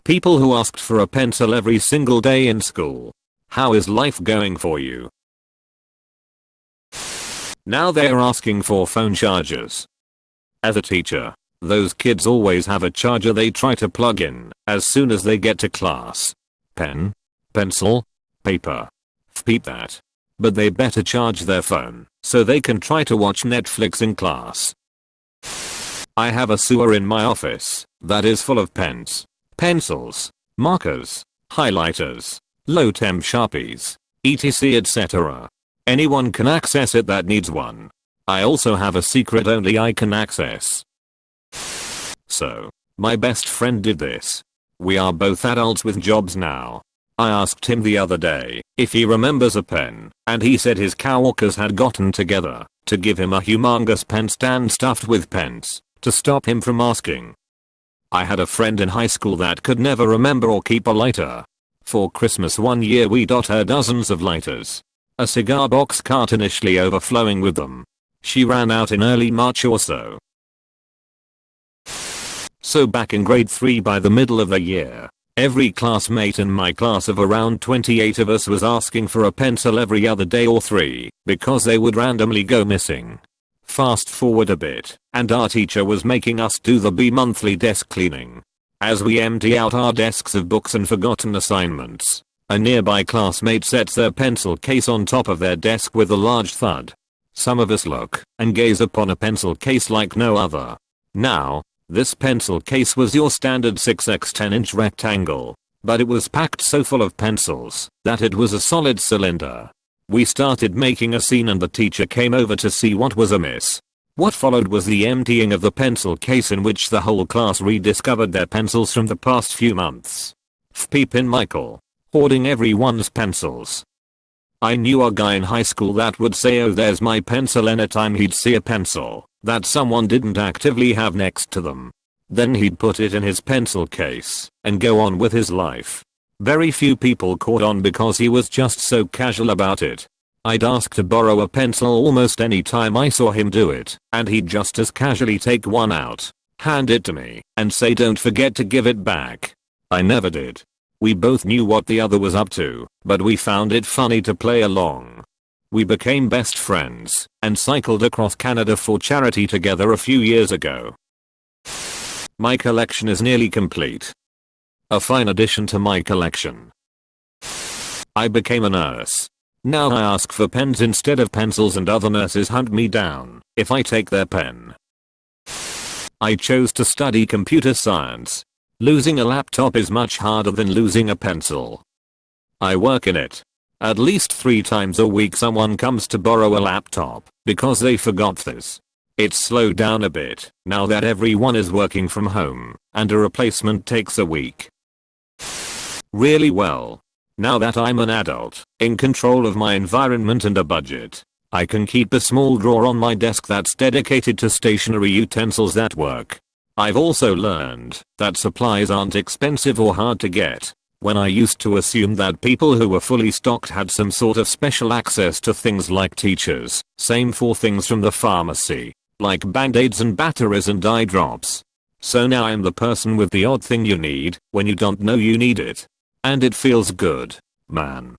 People who asked for a pencil every single day in school. How is life going for you? Now they're asking for phone chargers. As a teacher, those kids always have a charger they try to plug in as soon as they get to class. Pen, pencil, paper. Peep that. But they better charge their phone so they can try to watch Netflix in class. I have a sewer in my office that is full of pens, pencils, markers, highlighters, low temp sharpies, etc etc. Anyone can access it that needs one. I also have a secret only I can access. So, my best friend did this. We are both adults with jobs now. I asked him the other day if he remembers a pen, and he said his coworkers had gotten together to give him a humongous pen stand stuffed with pens to stop him from asking. I had a friend in high school that could never remember or keep a lighter. For Christmas one year we got her dozens of lighters. A cigar box cart initially overflowing with them. She ran out in early March or so. So back in grade 3 by the middle of the year, every classmate in my class of around 28 of us was asking for a pencil every other day or 3 because they would randomly go missing. Fast forward a bit, and our teacher was making us do the bi-monthly desk cleaning. As we empty out our desks of books and forgotten assignments, a nearby classmate sets their pencil case on top of their desk with a large thud. Some of us look and gaze upon a pencil case like no other. Now, this pencil case was your standard 6x 10-inch rectangle, but it was packed so full of pencils that it was a solid cylinder. We started making a scene and the teacher came over to see what was amiss. What followed was the emptying of the pencil case in which the whole class rediscovered their pencils from the past few months. Peepin' Michael. Hoarding everyone's pencils. I knew a guy in high school that would say oh there's my pencil anytime he'd see a pencil that someone didn't actively have next to them. Then he'd put it in his pencil case and go on with his life. Very few people caught on because he was just so casual about it. I'd ask to borrow a pencil almost any time I saw him do it, and he'd just as casually take one out, hand it to me, and say don't forget to give it back. I never did. We both knew what the other was up to, but we found it funny to play along. We became best friends and cycled across Canada for charity together a few years ago. My collection is nearly complete. A fine addition to my collection. I became a nurse. Now I ask for pens instead of pencils and other nurses hunt me down if I take their pen. I chose to study computer science. Losing a laptop is much harder than losing a pencil. I work in it. At least 3 times a week someone comes to borrow a laptop because they forgot this. It's slowed down a bit now that everyone is working from home and a replacement takes a week. Really well. Now that I'm an adult, in control of my environment and a budget, I can keep a small drawer on my desk that's dedicated to stationary utensils at work. I've also learned that supplies aren't expensive or hard to get. When I used to assume that people who were fully stocked had some sort of special access to things like teachers, same for things from the pharmacy, like band-aids and batteries and eye drops. So now I'm the person with the odd thing you need when you don't know you need it. And it feels good, man.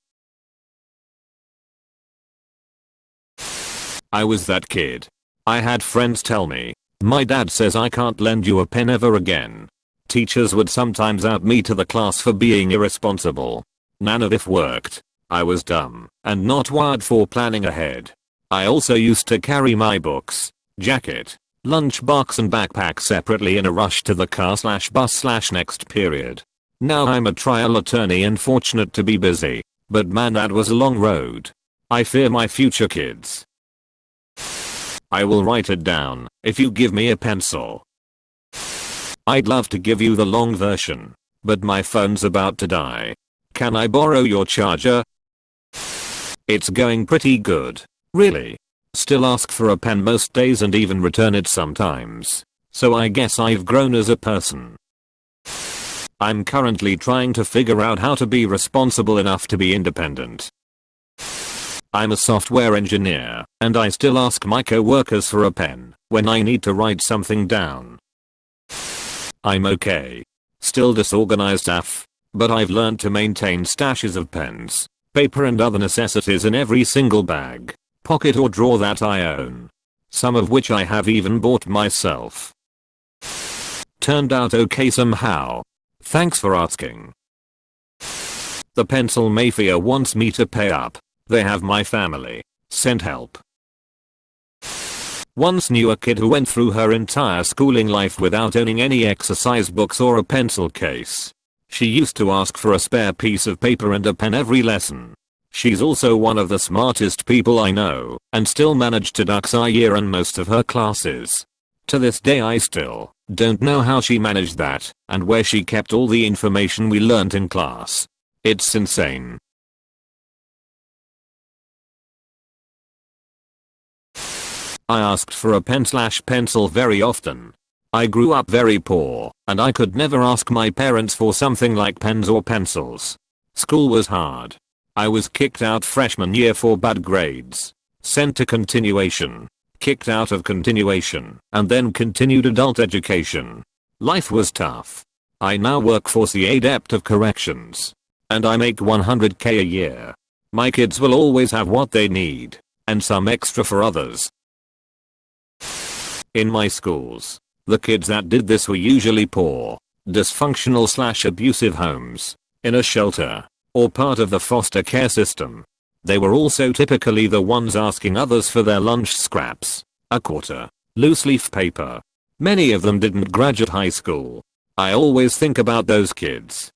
I was that kid. I had friends tell me, my dad says I can't lend you a pen ever again. Teachers would sometimes out me to the class for being irresponsible. None of it worked. I was dumb and not wired for planning ahead. I also used to carry my books, jacket, lunchbox and backpack separately in a rush to the car/bus/next period. Now I'm a trial attorney and fortunate to be busy, but man that was a long road. I fear my future kids. I will write it down if you give me a pencil. I'd love to give you the long version, but my phone's about to die. Can I borrow your charger? It's going pretty good. Really. Still ask for a pen most days and even return it sometimes. So I guess I've grown as a person. I'm currently trying to figure out how to be responsible enough to be independent. I'm a software engineer, and I still ask my coworkers for a pen when I need to write something down. I'm okay. Still disorganized AF. But I've learned to maintain stashes of pens, paper and other necessities in every single bag, pocket or drawer that I own. Some of which I have even bought myself. Turned out okay somehow. Thanks for asking. The pencil mafia wants me to pay up. They have my family. Send help. Once knew a kid who went through her entire schooling life without owning any exercise books or a pencil case. She used to ask for a spare piece of paper and a pen every lesson. She's also one of the smartest people I know, and still managed to duck a year in most of her classes. To this day I still don't know how she managed that, and where she kept all the information we learned in class. It's insane. I asked for a pen/pencil very often. I grew up very poor, and I could never ask my parents for something like pens or pencils. School was hard. I was kicked out freshman year for bad grades. Sent to continuation. Kicked out of continuation, and then continued adult education. Life was tough. I now work for the Adept of Corrections. And I make $100K a year. My kids will always have what they need, and some extra for others. In my schools, the kids that did this were usually poor, dysfunctional/abusive homes, in a shelter, or part of the foster care system. They were also typically the ones asking others for their lunch scraps, a quarter, loose leaf paper. Many of them didn't graduate high school. I always think about those kids.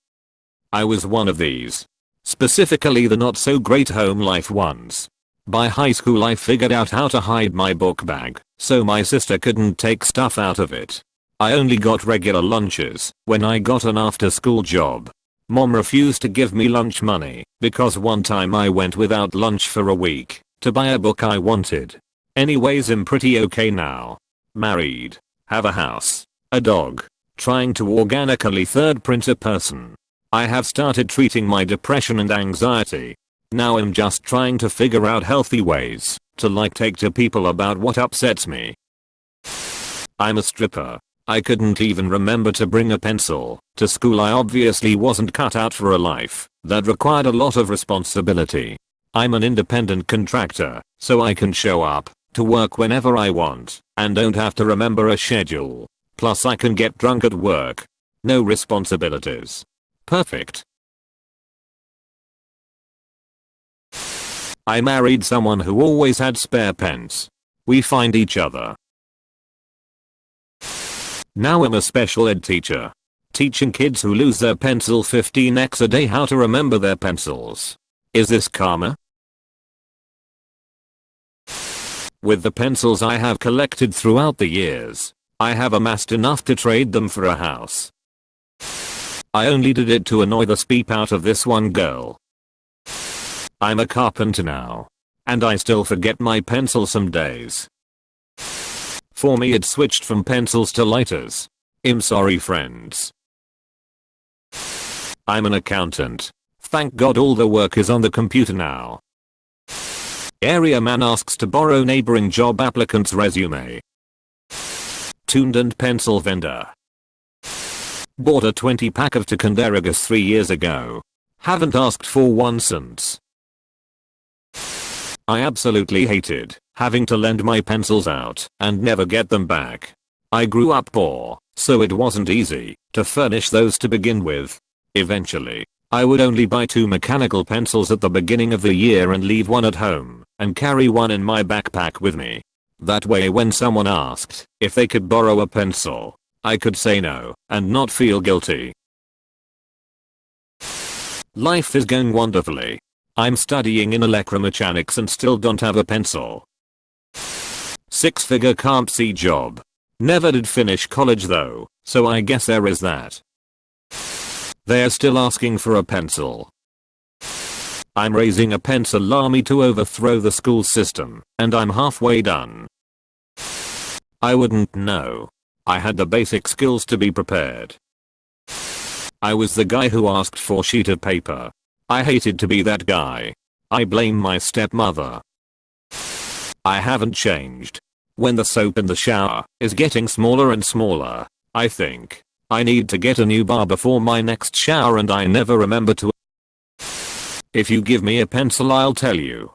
I was one of these. Specifically the not so great home life ones. By high school I figured out how to hide my book bag, so my sister couldn't take stuff out of it. I only got regular lunches when I got an after school job. Mom refused to give me lunch money because one time I went without lunch for a week to buy a book I wanted. Anyways, I'm pretty okay now. Married, have a house, a dog, trying to organically third print a person. I have started treating my depression and anxiety. Now I'm just trying to figure out healthy ways to take to people about what upsets me. I'm a stripper. I couldn't even remember to bring a pencil to school. I obviously wasn't cut out for a life that required a lot of responsibility. I'm an independent contractor, so I can show up to work whenever I want and don't have to remember a schedule. Plus I can get drunk at work. No responsibilities. Perfect. I married someone who always had spare pens. We find each other. Now I'm a special ed teacher. Teaching kids who lose their pencil 15x a day how to remember their pencils. Is this karma? With the pencils I have collected throughout the years, I have amassed enough to trade them for a house. I only did it to annoy the speep out of this one girl. I'm a carpenter now. And I still forget my pencil some days. For me it switched from pencils to lighters. I'm sorry friends. I'm an accountant. Thank God all the work is on the computer now. Area man asks to borrow neighboring job applicant's resume. Tuned and pencil vendor. Bought a 20 pack of Ticonderogas 3 years ago. Haven't asked for one since. I absolutely hated having to lend my pencils out and never get them back. I grew up poor, so it wasn't easy to furnish those to begin with. Eventually, I would only buy 2 mechanical pencils at the beginning of the year and leave one at home and carry one in my backpack with me. That way when someone asked if they could borrow a pencil, I could say no and not feel guilty. Life is going wonderfully. I'm studying in electromechanics and still don't have a pencil. 6-figure can't see job. Never did finish college though, so I guess there is that. They're still asking for a pencil. I'm raising a pencil army to overthrow the school system, and I'm halfway done. I wouldn't know. I had the basic skills to be prepared. I was the guy who asked for sheet of paper. I hated to be that guy. I blame my stepmother. I haven't changed. When the soap in the shower is getting smaller and smaller, I think I need to get a new bar before my next shower and I never remember to. If you give me a pencil I'll tell you.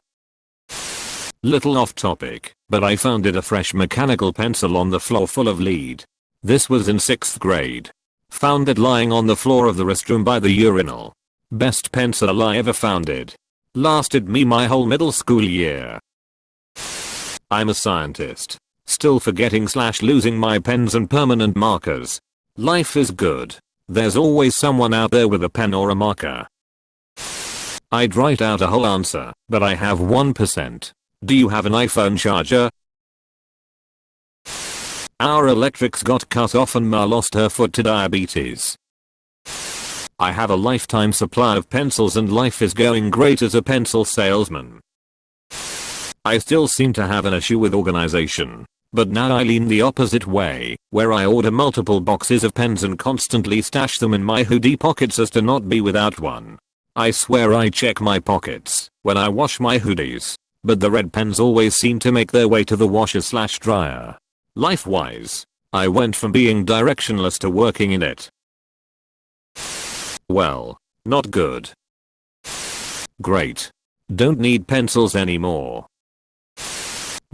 Little off topic, but I found a fresh mechanical pencil on the floor full of lead. This was in 6th grade. Found it lying on the floor of the restroom by the urinal. Best pencil I ever found it. Lasted me my whole middle school year. I'm a scientist. Still forgetting/losing my pens and permanent markers. Life is good. There's always someone out there with a pen or a marker. I'd write out a whole answer, but I have 1%. Do you have an iPhone charger? Our electrics got cut off and Ma lost her foot to diabetes. I have a lifetime supply of pencils and life is going great as a pencil salesman. I still seem to have an issue with organization, but now I lean the opposite way, where I order multiple boxes of pens and constantly stash them in my hoodie pockets as to not be without one. I swear I check my pockets when I wash my hoodies, but the red pens always seem to make their way to the washer/dryer. Life-wise, I went from being directionless to working in it. Well, not good. Great. Don't need pencils anymore.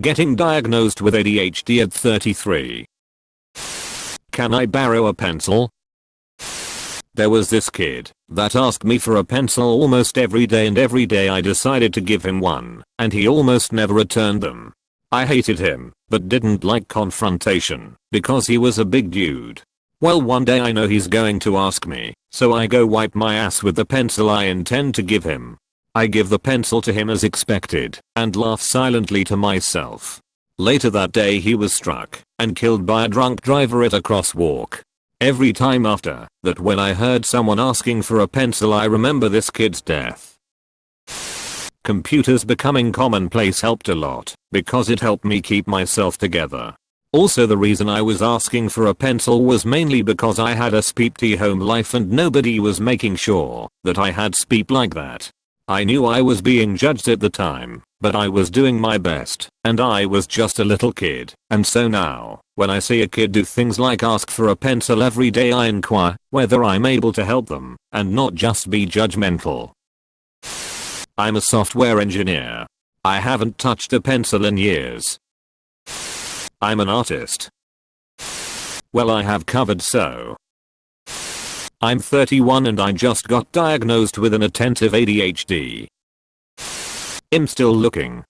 Getting diagnosed with ADHD at 33. Can I borrow a pencil? There was this kid that asked me for a pencil almost every day and every day I decided to give him one, and he almost never returned them. I hated him, but didn't like confrontation, because he was a big dude. Well, one day I know he's going to ask me, so I go wipe my ass with the pencil I intend to give him. I give the pencil to him as expected, and laugh silently to myself. Later that day he was struck and killed by a drunk driver at a crosswalk. Every time after that when I heard someone asking for a pencil I remember this kid's death. Computers becoming commonplace helped a lot, because it helped me keep myself together. Also the reason I was asking for a pencil was mainly because I had a speepty home life and nobody was making sure that I had speep like that. I knew I was being judged at the time, but I was doing my best, and I was just a little kid, and so now, when I see a kid do things like ask for a pencil every day I inquire whether I'm able to help them, and not just be judgmental. I'm a software engineer. I haven't touched a pencil in years. I'm an artist. Well, I have covered so. I'm 31 and I just got diagnosed with an attentive ADHD. I'm still looking